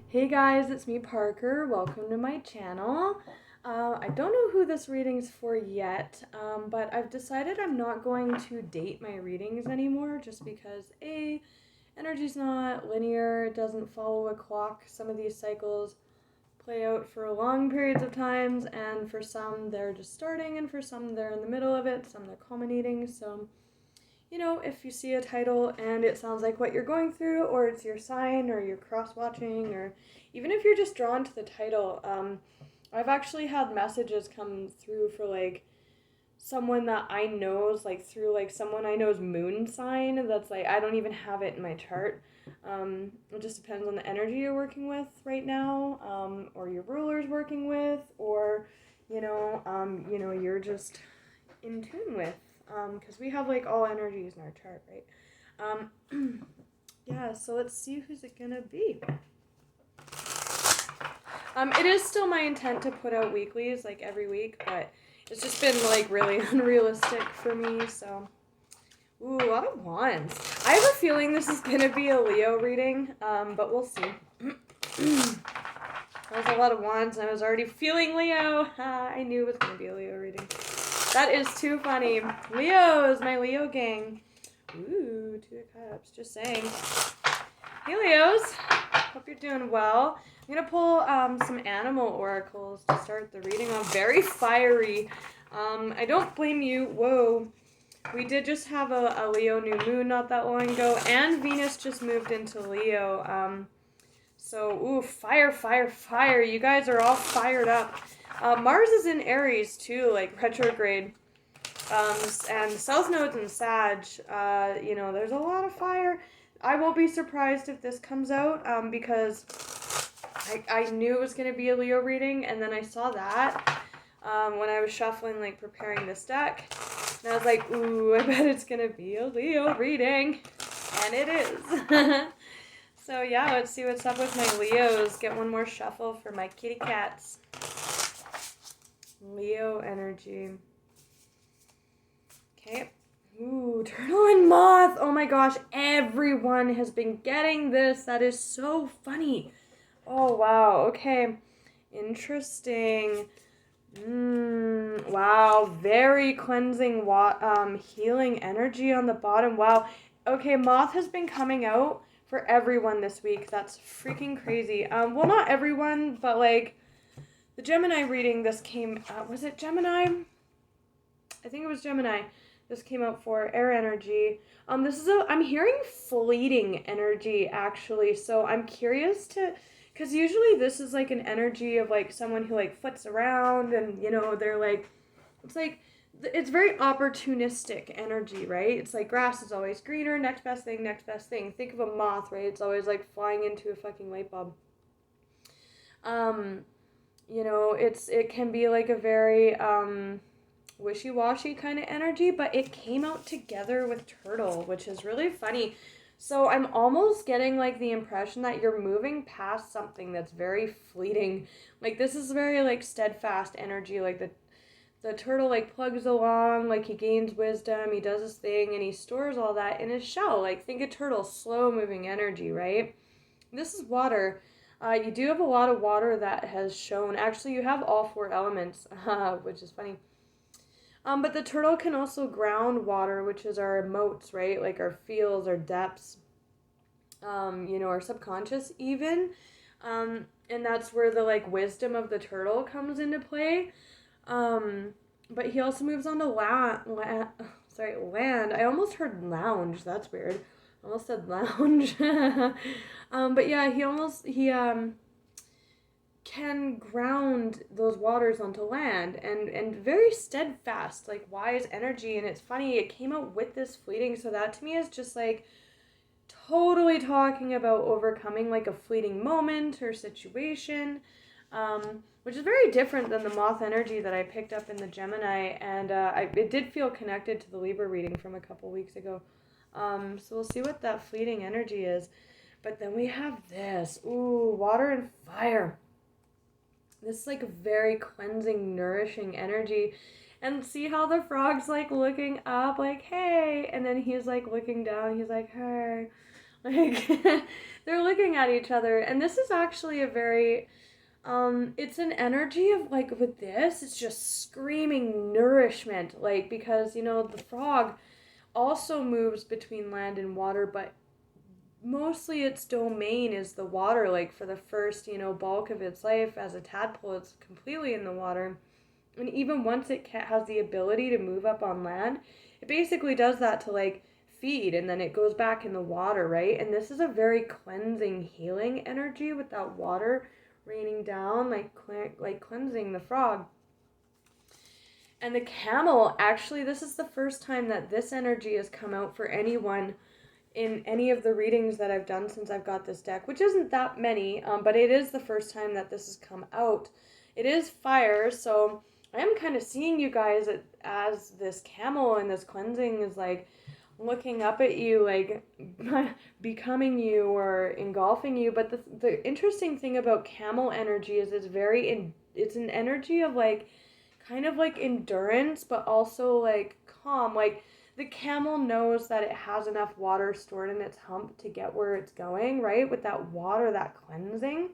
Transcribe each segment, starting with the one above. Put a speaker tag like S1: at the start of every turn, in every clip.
S1: Hey guys, it's me Parker. Welcome to my channel. I don't know who this reading's for yet, but I've decided I'm not going to date my readings anymore just because energy's not linear, it doesn't follow a clock. Some of these cycles play out for long periods of times, and for some they're just starting, and for some they're in the middle of it, some they're culminating. So if you see a title and it sounds like what you're going through, or it's your sign, or you're cross-watching, or even if you're just drawn to the title, I've actually had messages come through for someone that I know's through someone I know's moon sign. That's I don't even have it in my chart. It just depends on the energy you're working with right now, or your ruler's working with, or you're just in tune with, because we have all energies in our chart, right? Yeah, so let's see who's it gonna be. It is still my intent to put out weeklies every week, but it's just been really unrealistic for me. So ooh, a lot of wands. I have a feeling this is gonna be a Leo reading, but we'll see. That was a lot of wands, and I was already feeling Leo. I knew it was gonna be a Leo reading. That is too funny. Leos, my Leo gang. Ooh, 2 of Cups, just saying. Hey Leos, hope you're doing well. I'm going to pull some animal oracles to start the reading off. Very fiery. I don't blame you. Whoa. We did just have a Leo new moon not that long ago, and Venus just moved into Leo. So, ooh, fire, fire, fire. You guys are all fired up. Mars is in Aries too, retrograde. And South Node's in Sag. There's a lot of fire. I won't be surprised if this comes out, because I knew it was going to be a Leo reading, and then I saw that when I was shuffling, preparing this deck. And I was like, ooh, I bet it's going to be a Leo reading. And it is. So yeah, let's see what's up with my Leos. Get one more shuffle for my kitty cats. Leo energy. Okay. Ooh, turtle and moth. Oh my gosh, everyone has been getting this. That is so funny. Oh, wow. Okay. Interesting. Wow. Very cleansing, healing energy on the bottom. Wow. Okay, moth has been coming out for everyone this week. That's freaking crazy. Well, not everyone, but the Gemini reading, this came, was it Gemini? I think it was Gemini. This came out for air energy. I'm hearing fleeting energy, actually. So I'm curious because usually this is an energy of someone who flits around, and they're it's very opportunistic energy, right? It's grass is always greener, next best thing, next best thing. Think of a moth, right? It's always flying into a fucking light bulb. It can be a very wishy-washy kind of energy, but it came out together with turtle, which is really funny. So I'm almost getting the impression that you're moving past something that's very fleeting. This is very steadfast energy. The turtle plugs along, he gains wisdom, he does his thing, and he stores all that in his shell. Think of turtle, slow moving energy, right? This is water. You do have a lot of water that has shown. Actually, you have all 4 elements, which is funny. But the turtle can also ground water, which is our moats, right? Our fields, our depths, our subconscious even. And that's where the wisdom of the turtle comes into play. But he also moves on to land. I almost heard lounge. That's weird. I almost said lounge. But yeah, he can ground those waters onto land, and very steadfast, wise energy. And it's funny, it came out with this fleeting, so that to me is just totally talking about overcoming a fleeting moment or situation, which is very different than the moth energy that I picked up in the Gemini, and it did feel connected to the Libra reading from a couple weeks ago. So we'll see what that fleeting energy is. But then we have this, ooh, water and fire. This very cleansing, nourishing energy. And see how the frog's looking up, hey, and then he's looking down, he's hey. Like, they're looking at each other. And this is actually a very, it's an energy of, like, with this, it's just screaming nourishment. Like, because, the frog also moves between land and water, but mostly its domain is the water. Like, for the first, bulk of its life as a tadpole, it's completely in the water. And even once it has the ability to move up on land, it basically does that to, like, feed, and then it goes back in the water, right? And this is a very cleansing, healing energy with that water raining down, like cleansing the frog. And the camel, actually, this is the first time that this energy has come out for anyone in any of the readings that I've done since I've got this deck, which isn't that many, but it is the first time that this has come out. It is fire, so I am kind of seeing you guys as this camel, and this cleansing is like looking up at you, like becoming you or engulfing you. But the interesting thing about camel energy is it's an energy of, like, kind of like endurance, but also like calm. Like, the camel knows that it has enough water stored in its hump to get where it's going, right? With that water, that cleansing.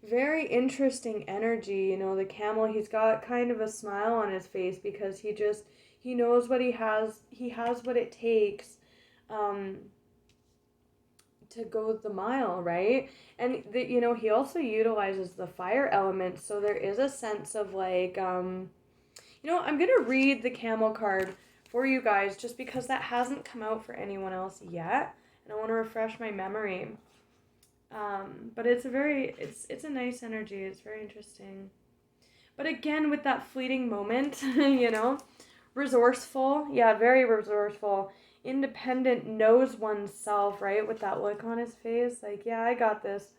S1: Very interesting energy. The camel, he's got kind of a smile on his face because he knows what he has what it takes to go the mile, right? And he also utilizes the fire element, so there is a sense of, like, I'm gonna read the camel card for you guys just because that hasn't come out for anyone else yet, and I want to refresh my memory. But it's a nice energy. It's very interesting. But again, with that fleeting moment, resourceful. Yeah, very resourceful. Independent, knows oneself, right? With that look on his face. Like, yeah, I got this.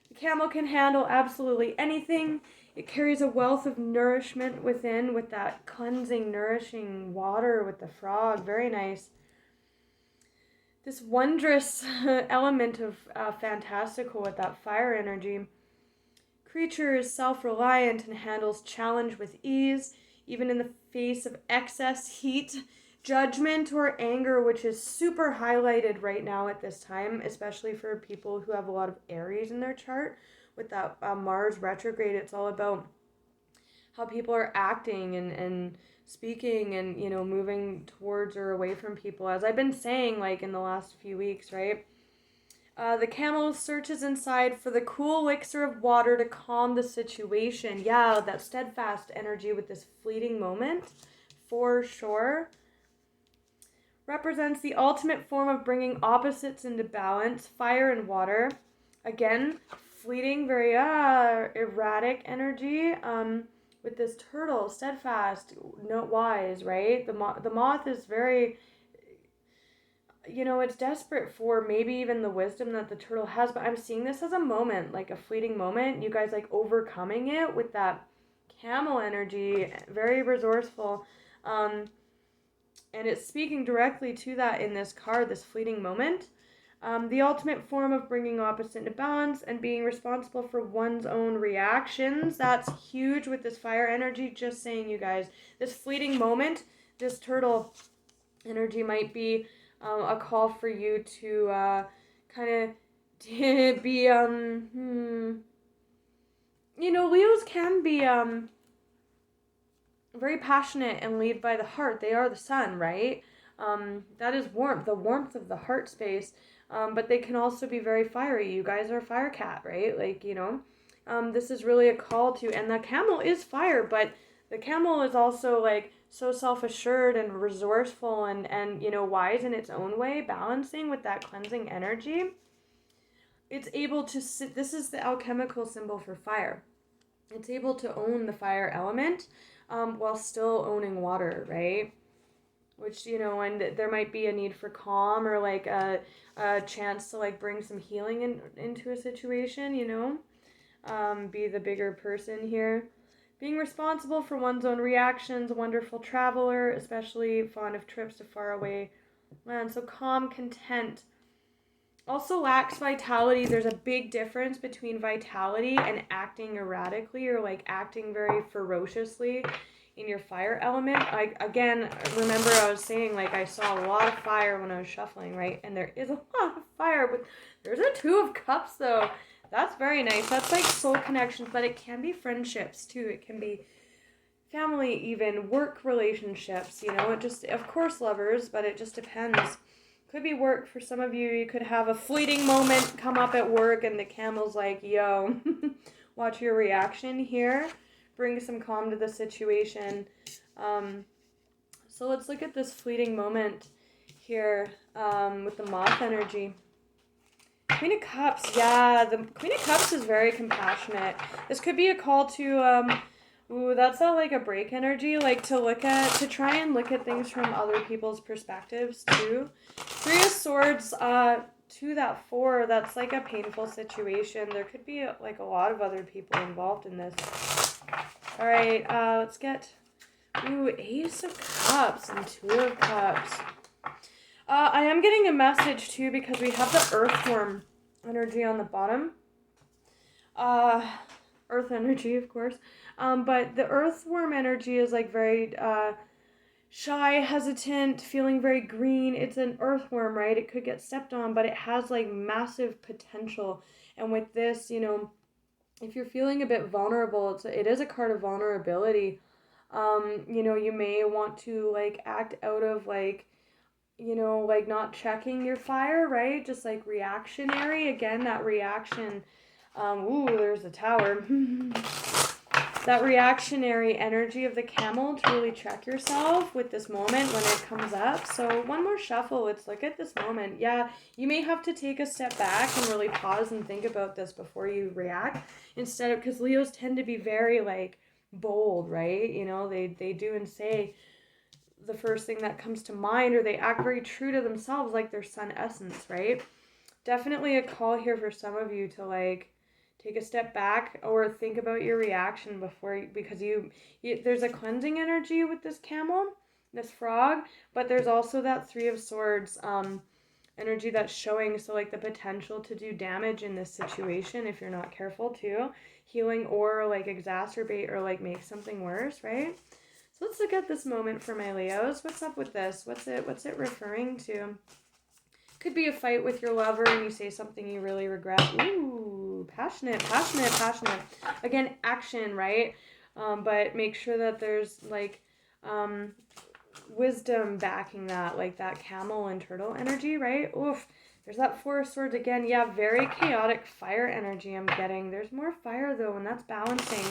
S1: The camel can handle absolutely anything. It carries a wealth of nourishment within, with that cleansing, nourishing water with the frog. Very nice. This wondrous element of fantastical with that fire energy. Creature is self-reliant and handles challenge with ease, even in the face of excess heat, judgment, or anger, which is super highlighted right now at this time, especially for people who have a lot of Aries in their chart. With that Mars retrograde, it's all about how people are acting and speaking and, moving towards or away from people. As I've been saying, like, in the last few weeks, right? The camel searches inside for the cool elixir of water to calm the situation. Yeah, that steadfast energy with this fleeting moment, for sure. Represents the ultimate form of bringing opposites into balance, fire and water. Again, fleeting, very erratic energy. With this turtle, steadfast, not wise, right? The moth is very, it's desperate for maybe even the wisdom that the turtle has, but I'm seeing this as a moment, like a fleeting moment. You guys, like, overcoming it with that camel energy, very resourceful. And it's speaking directly to that in this card, this fleeting moment. The ultimate form of bringing opposite into balance and being responsible for one's own reactions. That's huge with this fire energy. Just saying, you guys, this fleeting moment, this turtle energy might be a call for you to kind of be, Leos can be very passionate and lead by the heart. They are the sun, right? That is warmth, the warmth of the heart space. But they can also be very fiery. You guys are a fire cat, right? Like, this is really a call to, and the camel is fire, but the camel is also, like, so self-assured and resourceful and wise in its own way, balancing with that cleansing energy. It's able to sit, this is the alchemical symbol for fire. It's able to own the fire element while still owning water, right? Which, and there might be a need for calm or, like, a chance to, like, bring some healing into a situation, be the bigger person here. Being responsible for one's own reactions, a wonderful traveler, especially fond of trips to faraway land. So calm, content. Also lacks vitality. There's a big difference between vitality and acting erratically or, like, acting very ferociously. in your fire element. Again, remember I was saying, like, I saw a lot of fire when I was shuffling, right? And there is a lot of fire, but there's a Two of Cups, though. That's very nice. That's like soul connections, but it can be friendships, too. It can be family, even work relationships, you know. It just, of course, lovers, but it just depends. Could be work for some of you. You could have a fleeting moment come up at work and the camel's like, yo, watch your reaction here. Bring some calm to the situation. So let's look at this fleeting moment here with the moth energy. Queen of Cups. Yeah, the Queen of Cups is very compassionate. This could be a call to... Ooh, that's not like a break energy, like to try and look at things from other people's perspectives too. Three of Swords, to that 4, that's like a painful situation. There could be like a lot of other people involved in this. All right, let's get, Ace of Cups and 2 of Cups. I am getting a message too because we have the Earthworm energy on the bottom. Earth energy, of course. But the Earthworm energy is like very shy, hesitant, feeling very green. It's an earthworm, right? It could get stepped on, but it has like massive potential. And with this, you know, if you're feeling a bit vulnerable, it is a card of vulnerability. You know, you may want to like act out of like, you know, like not checking your fire, right? Just like reactionary. Again, that reaction. There's the Tower. That reactionary energy of the camel to really check yourself with this moment when it comes up. So one more shuffle. Let's look at this moment. Yeah, you may have to take a step back and really pause and think about this before you react. Instead of, because Leos tend to be very like bold, right? You know, they do and say the first thing that comes to mind, or they act very true to themselves, like their sun essence, right? Definitely a call here for some of you to like take a step back or think about your reaction before, because you there's a cleansing energy with this camel, this frog, but there's also that 3 of Swords energy that's showing, so like the potential to do damage in this situation if you're not careful too, healing or like exacerbate or like make something worse, right? So let's look at this moment for my Leos. What's up with this? What's it referring to? Could be a fight with your lover and you say something you really regret. Ooh, passionate. Again, action, right? But make sure that there's like wisdom backing that, like that camel and turtle energy, right? Oof. There's that 4 of Swords again. Yeah, very chaotic fire energy I'm getting. There's more fire though, and that's balancing.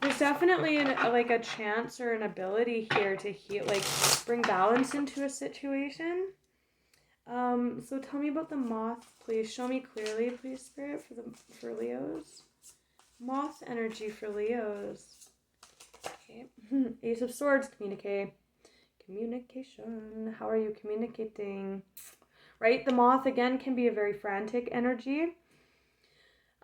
S1: There's definitely like a chance or an ability here to heal, like bring balance into a situation. So tell me about the moth, please. Show me clearly, please, Spirit, for Leos. Moth energy for Leos. Okay. Ace of Swords, communicate. Communication. How are you communicating? Right? The moth, again, can be a very frantic energy.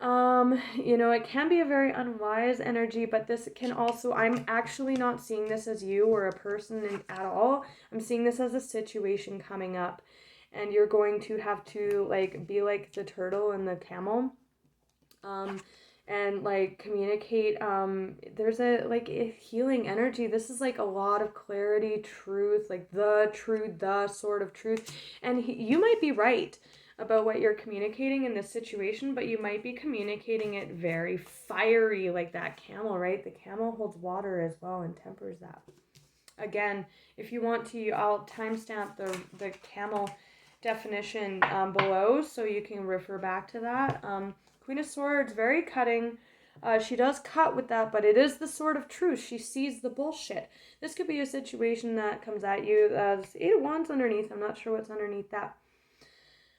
S1: You know, it can be a very unwise energy, but this can also, I'm actually not seeing this as you or a person at all. I'm seeing this as a situation coming up. And you're going to have to like be like the turtle and the camel, and like communicate. There's a healing energy. This is like a lot of clarity, truth, like the truth, the sort of truth. And you might be right about what you're communicating in this situation, but you might be communicating it very fiery, like that camel, right? The camel holds water as well and tempers that. Again, if you want to, I'll timestamp the camel definition below so you can refer back to that. Queen of Swords, very cutting. She does cut with that, but it is the sword of truth. She sees the bullshit. This could be a situation that comes at you. There's 8 of Wands underneath. I'm not sure what's underneath that.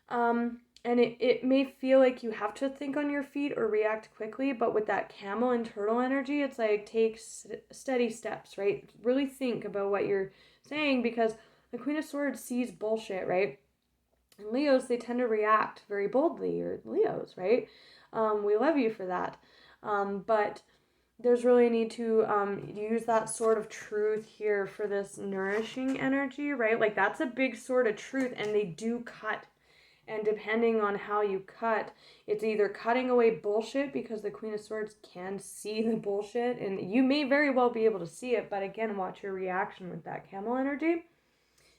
S1: And it may feel like you have to think on your feet or react quickly, but with that camel and turtle energy, it's like take steady steps, right? Really think about what you're saying, because the Queen of Swords sees bullshit, right? And Leos, they tend to react very boldly, or Leos, right? We love you for that. But there's really a need to use that sword of truth here for this nourishing energy, right? Like that's a big sword of truth, and they do cut. And depending on how you cut, it's either cutting away bullshit because the Queen of Swords can see the bullshit, and you may very well be able to see it, but again, watch your reaction with that camel energy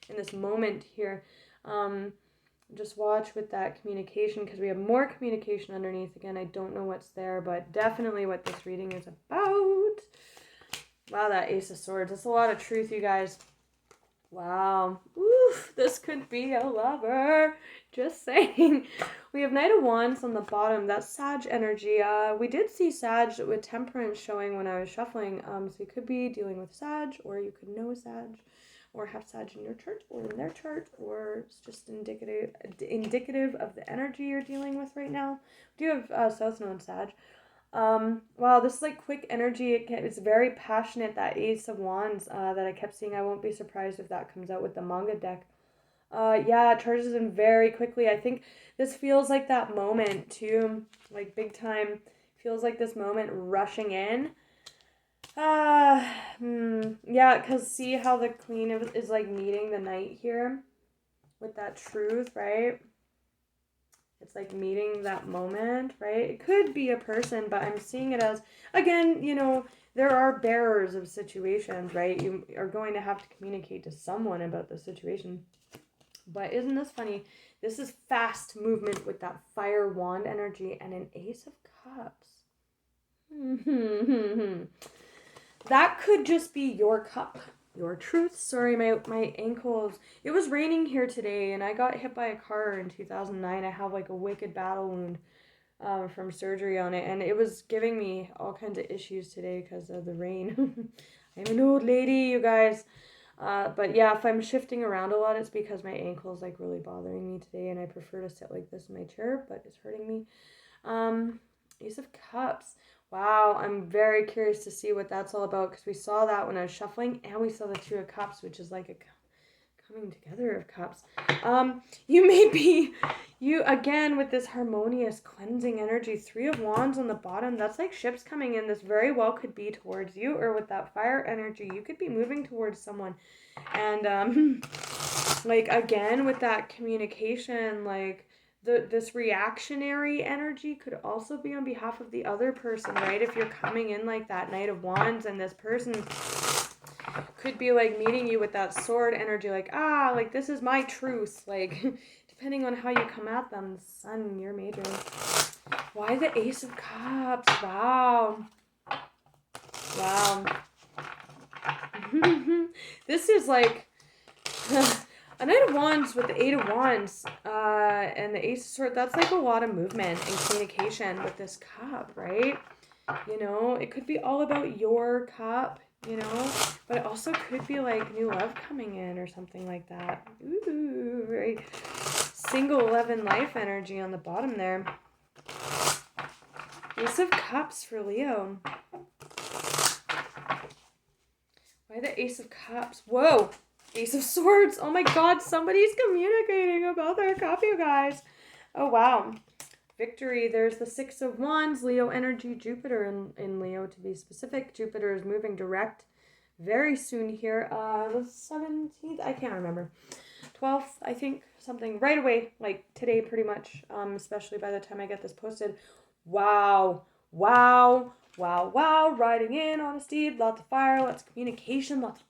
S1: in this moment here. Just watch with that communication, because we have more communication underneath. Again, I don't know what's there, but definitely what this reading is about. Wow, that Ace of Swords. That's a lot of truth, you guys. Wow. Oof, this could be a lover. Just saying. We have Knight of Wands on the bottom. That's Sag energy. We did see Sag with Temperance showing when I was shuffling. So you could be dealing with Sag, or you could know Sag, or have Sag in your chart, or in their chart, or it's just indicative of the energy you're dealing with right now. We do have South Node Sag. Wow, this is like quick energy. It's very passionate, that Ace of Wands that I kept seeing. I won't be surprised if that comes out with the manga deck. Yeah, it charges in very quickly. I think this feels like that moment too, like big time. Feels like this moment rushing in. Yeah, because see how the Queen is like meeting the Knight here with that truth, right? It's like meeting that moment, right? It could be a person, but I'm seeing it as, again, you know, there are bearers of situations, right? You are going to have to communicate to someone about the situation. But isn't this funny? This is fast movement with that fire wand energy and an Ace of Cups. That could just be your cup. Your truth. Sorry, my ankles. It was raining here today, and I got hit by a car in 2009. I have like a wicked battle wound from surgery on it, and it was giving me all kinds of issues today because of the rain. I'm an old lady, you guys. But yeah, if I'm shifting around a lot, it's because my ankle's like really bothering me today, and I prefer to sit like this in my chair, but it's hurting me. Ace of Cups. Wow, I'm very curious to see what that's all about, because we saw that when I was shuffling, and we saw the Two of Cups, which is like a coming together of cups. You again with this harmonious cleansing energy. Three of Wands on the bottom. That's like ships coming in. This very well could be towards you, or with that fire energy, you could be moving towards someone. And like again with that communication, like this reactionary energy could also be on behalf of the other person, right? If you're coming in like that Knight of Wands, and this person could be like meeting you with that sword energy, like, like this is my truth, like depending on how you come at them. Sun, you're major. Why the Ace of Cups? Wow. This is like a Knight of Wands with the Eight of Wands and the Ace of Swords. That's like a lot of movement and communication with this cup, right? You know, it could be all about your cup, you know, but it also could be like new love coming in or something like that. Ooh, very single 11 life energy on the bottom there. Ace of Cups for Leo. Why the Ace of Cups? Whoa! Ace of Swords. Oh my God, somebody's communicating about their cup, you guys. Oh, wow. Victory. There's the Six of Wands, Leo energy, Jupiter in Leo to be specific. Jupiter is moving direct very soon here. The 17th, I can't remember. 12th, I think, something right away, like today pretty much, especially by the time I get this posted. Wow. Riding in on a steed, lots of fire, lots of communication, lots of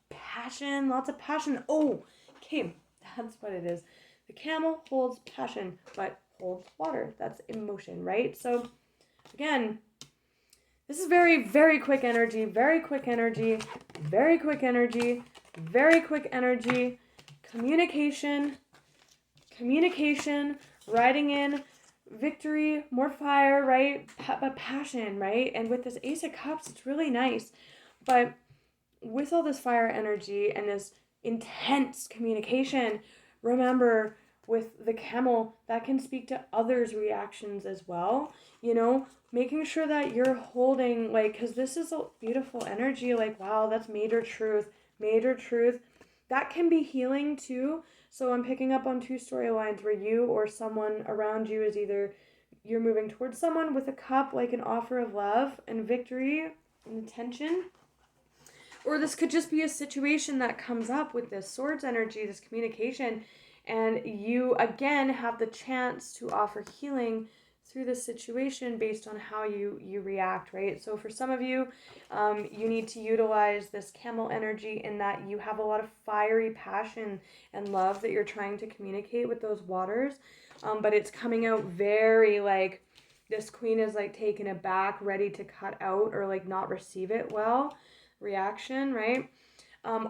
S1: passion. Oh, okay, that's what it is. The camel holds passion, but holds water. That's emotion, right? So again, this is very, very quick energy, communication, riding in, victory, more fire, right? But passion, right? And with this Ace of Cups, it's really nice. But with all this fire energy and this intense communication, remember, with the camel, that can speak to others' reactions as well. You know, making sure that you're holding, like, because this is a beautiful energy, like, wow, that's major truth. That can be healing too. So I'm picking up on two storylines where you or someone around you is either you're moving towards someone with a cup, like an offer of love and victory and attention, or this could just be a situation that comes up with this swords energy, this communication, And you, again, have the chance to offer healing through the situation based on how you react, right? So for some of you, you need to utilize this camel energy in that you have a lot of fiery passion and love that you're trying to communicate with those waters, but it's coming out very like this queen is like taken aback, ready to cut out or like not receive it well reaction, right?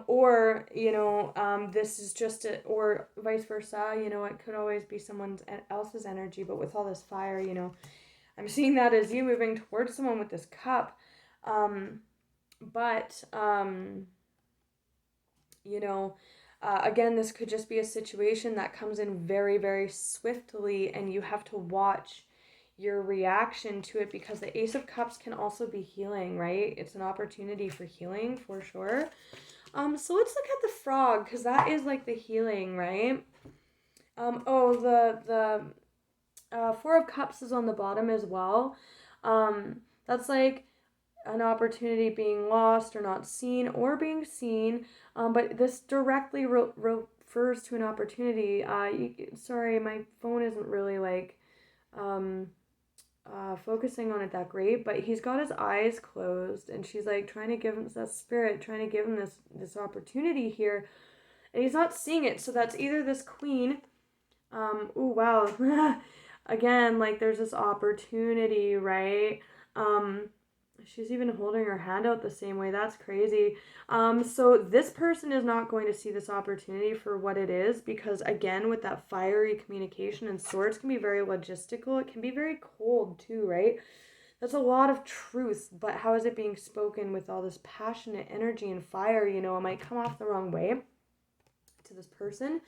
S1: Or, this is just or vice versa, it could always be someone else's energy, but with all this fire, I'm seeing that as you moving towards someone with this cup. But, again, this could just be a situation that comes in very, very swiftly, and you have to watch your reaction to it, because the Ace of Cups can also be healing, right? It's an opportunity for healing for sure. So let's look at the frog, because that is like the healing, right? The Four of Cups is on the bottom as well. That's like an opportunity being lost or not seen or being seen. But this directly refers to an opportunity. Sorry, my phone isn't really like focusing on it that great, but he's got his eyes closed, and she's like trying to give him that spirit, trying to give him this opportunity here, and he's not seeing it. So that's either this queen, oh wow, again, like there's this opportunity, right? She's even holding her hand out the same way. That's crazy. So this person is not going to see this opportunity for what it is, because again, with that fiery communication, and swords can be very logistical. It can be very cold too, right? That's a lot of truth, but how is it being spoken with all this passionate energy and fire? It might come off the wrong way to this person,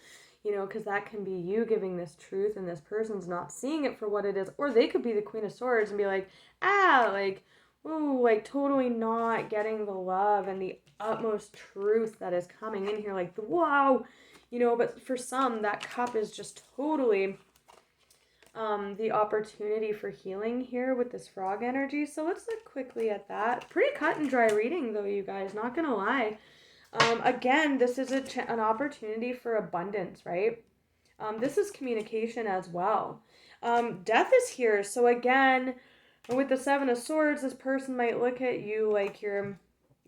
S1: because that can be you giving this truth and this person's not seeing it for what it is. Or they could be the Queen of Swords and be like, like, ooh, like totally not getting the love and the utmost truth that is coming in here, like, wow, but for some, that cup is just totally the opportunity for healing here with this frog energy. So let's look quickly at that. Pretty cut and dry reading though, you guys, not gonna lie. Again, this is an opportunity for abundance, right? This is communication as well. Death is here. So again, with the Seven of Swords, this person might look at you like you're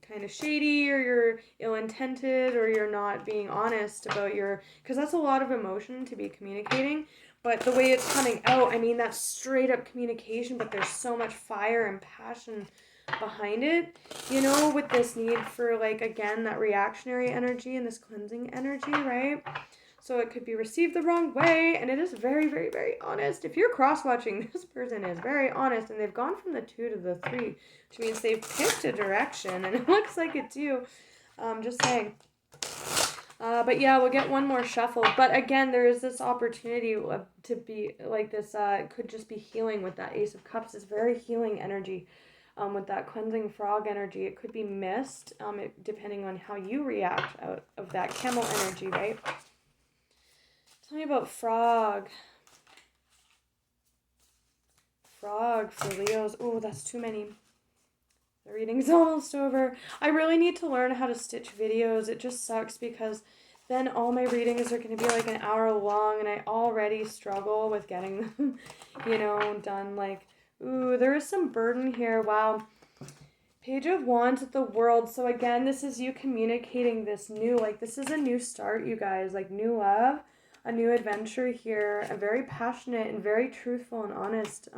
S1: kind of shady, or you're ill-intended, or you're not being honest about because that's a lot of emotion to be communicating. But the way it's coming out, I mean, that's straight up communication, but there's so much fire and passion behind it, with this need for, like, again, that reactionary energy and this cleansing energy, right? So it could be received the wrong way, and it is very, very, very honest. If you're cross-watching, this person is very honest, and they've gone from the 2 to the 3, which means they've picked a direction, and it looks like it's you. Just saying. But yeah, we'll get one more shuffle. But again, there is this opportunity to be like this. Could just be healing with that Ace of Cups. It's very healing energy. With that cleansing frog energy, it could be missed, depending on how you react out of that camel energy, right? Tell me about frog. Frog for Leos. Oh, that's too many. The reading's almost over. I really need to learn how to stitch videos. It just sucks because then all my readings are going to be like an hour long, and I already struggle with getting them, done. Like, ooh, there is some burden here. Wow. Page of Wands with the World. So again, this is you communicating this new, like, this is a new start, you guys. Like, new love, a new adventure here. A very passionate and very truthful and honest.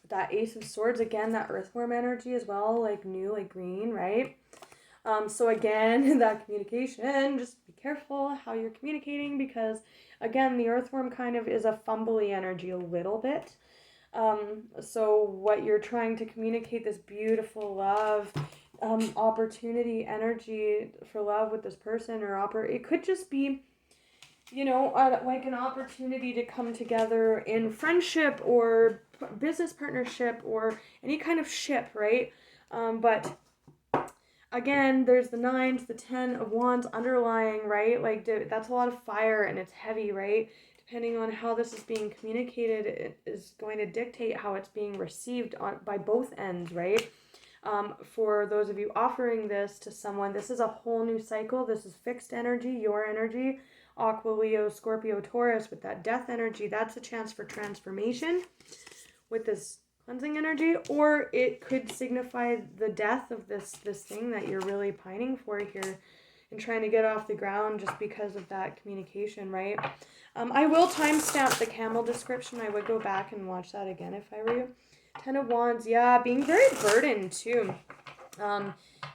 S1: That Ace of Swords, again, that earthworm energy as well, like new, like green, right? So again, that communication, just be careful how you're communicating, because again, the earthworm kind of is a fumbly energy a little bit. So what you're trying to communicate, this beautiful love, opportunity, energy for love with this person, or it could just be, like an opportunity to come together in friendship or business partnership or any kind of ship, right? But again, there's the 9s, the 10 of Wands underlying, right? Like, that's a lot of fire, and it's heavy, right? Depending on how this is being communicated, it is going to dictate how it's being received by both ends, right? For those of you offering this to someone, this is a whole new cycle. This is fixed energy, your energy, Aqua, Leo, Scorpio, Taurus with that death energy. That's a chance for transformation with this cleansing energy, or it could signify the death of this thing that you're really pining for here and trying to get off the ground just because of that communication, right? I will timestamp the camel description. I would go back and watch that again if I were you. Ten of Wands, yeah, being very burdened too.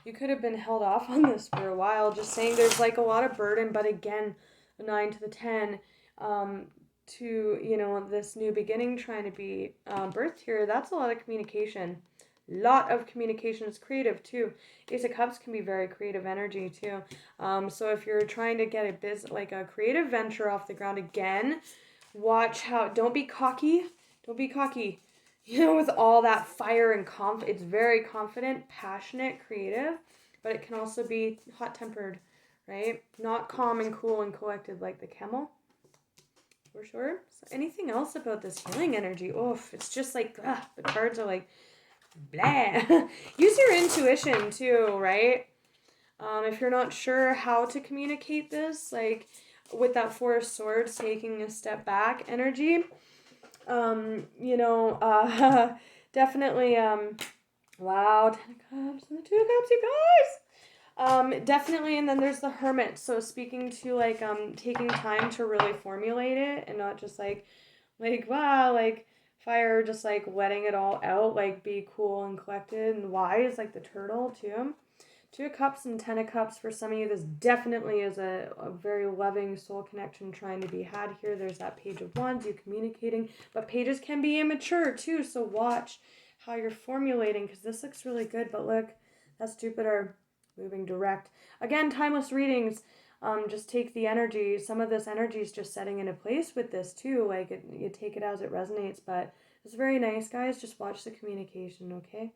S1: You could have been held off on this for a while, just saying there's like a lot of burden, but again, a 9 to the 10, to, you know, this new beginning trying to be birthed here, that's a lot of communication. Lot of communication is creative too. Ace of Cups can be very creative energy too. So if you're trying to get like a creative venture off the ground again, watch how, don't be cocky. Don't be cocky. You know, with all that fire and it's very confident, passionate, creative, but it can also be hot-tempered, right? Not calm and cool and collected like the camel, for sure. So anything else about this healing energy? Oof, it's just like, the cards are like, blah. Use your intuition too, right? If you're not sure how to communicate this, like with that Four of Swords, taking a step back energy, you know, definitely, wow, Ten of Cups and the Two of Cups, you guys! Definitely, and then there's the Hermit, so speaking to, like, taking time to really formulate it, and not just, like, wow, like, fire, just, like, letting it all out, like, be cool and collected and wise, like the turtle, too. Two of Cups and Ten of Cups, for some of you, this definitely is a very loving soul connection trying to be had here. There's that Page of Wands, you communicating, but pages can be immature too, so watch how you're formulating, because this looks really good, but look, that's Jupiter moving direct. Again, timeless readings, just take the energy. Some of this energy is just setting into place with this too, like you take it as it resonates, but it's very nice, guys. Just watch the communication, okay?